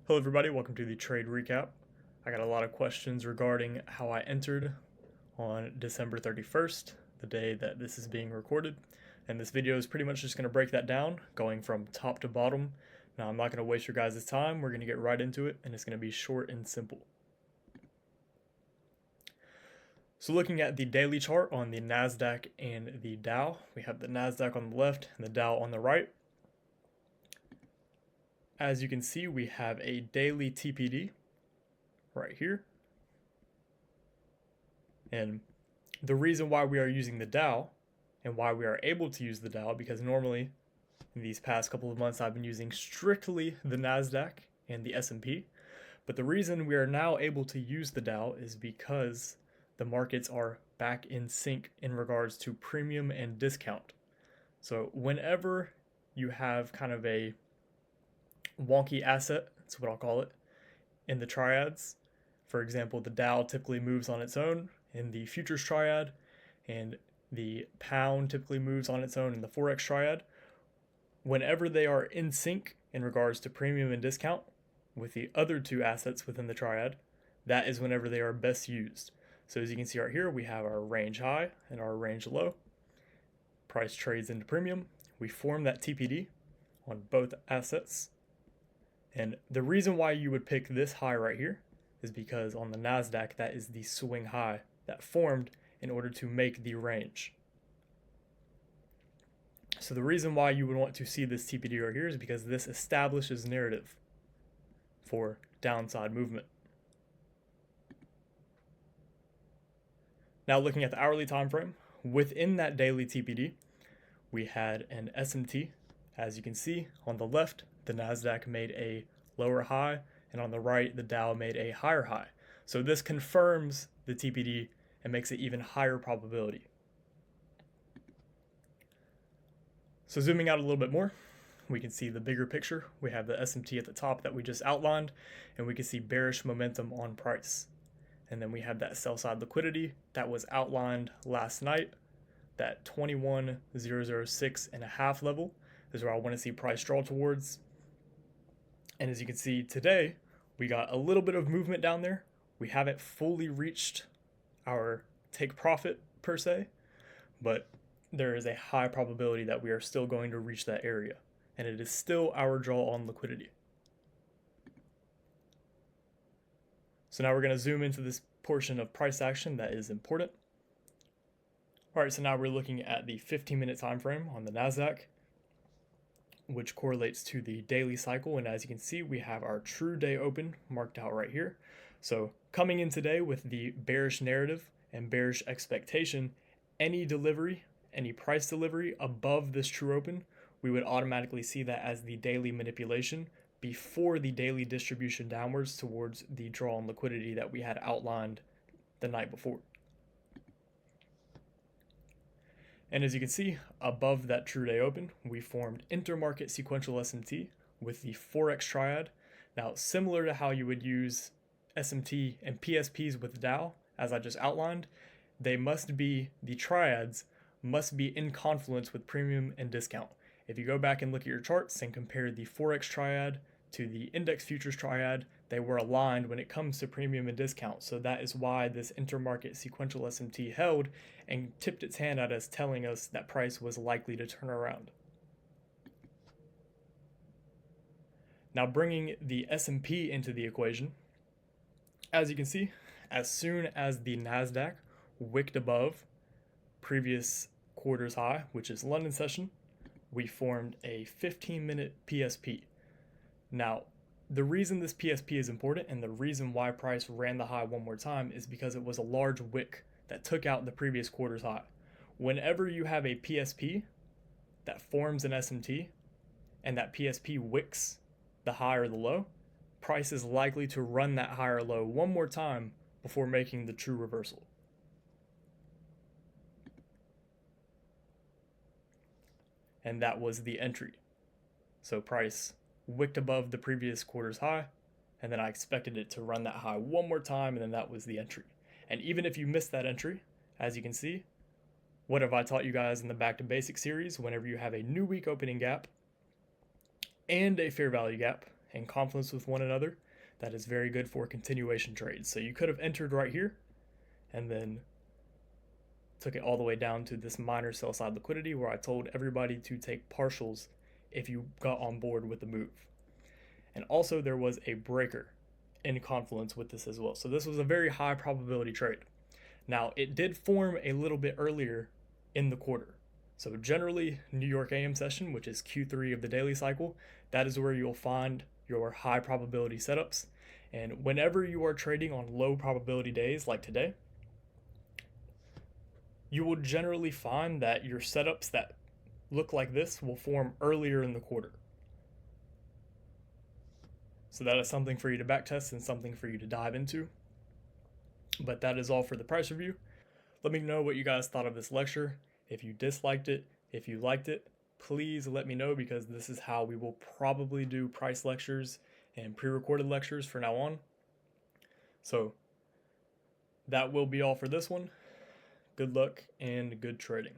Hello everybody, welcome to the trade recap. I got a lot of questions regarding how I entered on December 31st, the day that this is being recorded. And this video is pretty much just going to break that down, going from top to bottom. Now I'm not going to waste your guys' time, we're going to get right into it, and it's going to be short and simple. So looking at the daily chart on the NASDAQ and the Dow, we have the NASDAQ on the left and the Dow on the right. As you can see, we have a daily TPD right here. And the reason why we are using the Dow and why we are able to use the Dow, because normally in these past couple of months I've been using strictly the NASDAQ and the S&P. But the reason we are now able to use the Dow is because the markets are back in sync in regards to premium and discount. So whenever you have kind of a wonky asset, that's what I'll call it, in the triads, for example, the Dow typically moves on its own in the futures triad, and the pound typically moves on its own in the forex triad. Whenever they are in sync in regards to premium and discount with the other two assets within the triad, that is whenever they are best used. So as you can see right here, we have our range high and our range low. Price trades into premium. We form that TPD on both assets. And the reason why you would pick this high right here is because on the NASDAQ, that is the swing high that formed in order to make the range. So the reason why you would want to see this TPD right here is because this establishes narrative for downside movement. Now looking at the hourly time frame, within that daily TPD, we had an SMT. As you can see on the left, the NASDAQ made a lower high, and on the right, the Dow made a higher high. So this confirms the TPD and makes it even higher probability. So zooming out a little bit more, we can see the bigger picture. We have the SMT at the top that we just outlined, and we can see bearish momentum on price. And then we have that sell side liquidity that was outlined last night, that 21,006.5 level is where I want to see price draw towards. And as you can see today, we got a little bit of movement down there. We haven't fully reached our take profit per se, but there is a high probability that we are still going to reach that area, and it is still our draw on liquidity. So now we're going to zoom into this portion of price action that is important. All right, so now we're looking at the 15-minute time frame on the NASDAQ, which correlates to the daily cycle. And as you can see, we have our true day open marked out right here. So coming in today with the bearish narrative and bearish expectation, any delivery, any price delivery above this true open, we would automatically see that as the daily manipulation before the daily distribution downwards towards the draw on liquidity that we had outlined the night before. And as you can see, above that true day open, we formed intermarket sequential SMT with the Forex triad. Now, similar to how you would use SMT and PSPs with Dow, as I just outlined, the triads must be in confluence with premium and discount. If you go back and look at your charts and compare the Forex triad to the index futures triad, they were aligned when it comes to premium and discount. So that is why this intermarket sequential SMT held and tipped its hand at us, telling us that price was likely to turn around. Now bringing the S&P into the equation, as you can see, as soon as the NASDAQ wicked above previous quarter's high, which is London session, we formed a 15-minute PSP. Now, the reason this PSP is important and the reason why price ran the high one more time is because it was a large wick that took out the previous quarter's high. Whenever you have a PSP that forms an SMT and that PSP wicks the high or the low, price is likely to run that high or low one more time before making the true reversal. And that was the entry. So price wicked above the previous quarter's high, and then I expected it to run that high one more time, and then that was the entry. And even if you missed that entry, as you can see, what have I taught you guys in the Back to Basics series? Whenever you have a new week opening gap and a fair value gap, in confluence with one another, that is very good for continuation trades. So you could have entered right here and then took it all the way down to this minor sell side liquidity where I told everybody to take partials if you got on board with the move. And also there was a breaker in confluence with this as well. So this was a very high probability trade. Now it did form a little bit earlier in the quarter. So generally New York AM session, which is Q3 of the daily cycle, that is where you'll find your high probability setups. And whenever you are trading on low probability days like today, you will generally find that your setups that look like this will form earlier in the quarter. So that is something for you to backtest and something for you to dive into. But that is all for the price review. Let me know what you guys thought of this lecture. If you disliked it, if you liked it, please let me know, because this is how we will probably do price lectures and pre-recorded lectures from now on. So that will be all for this one. Good luck and good trading.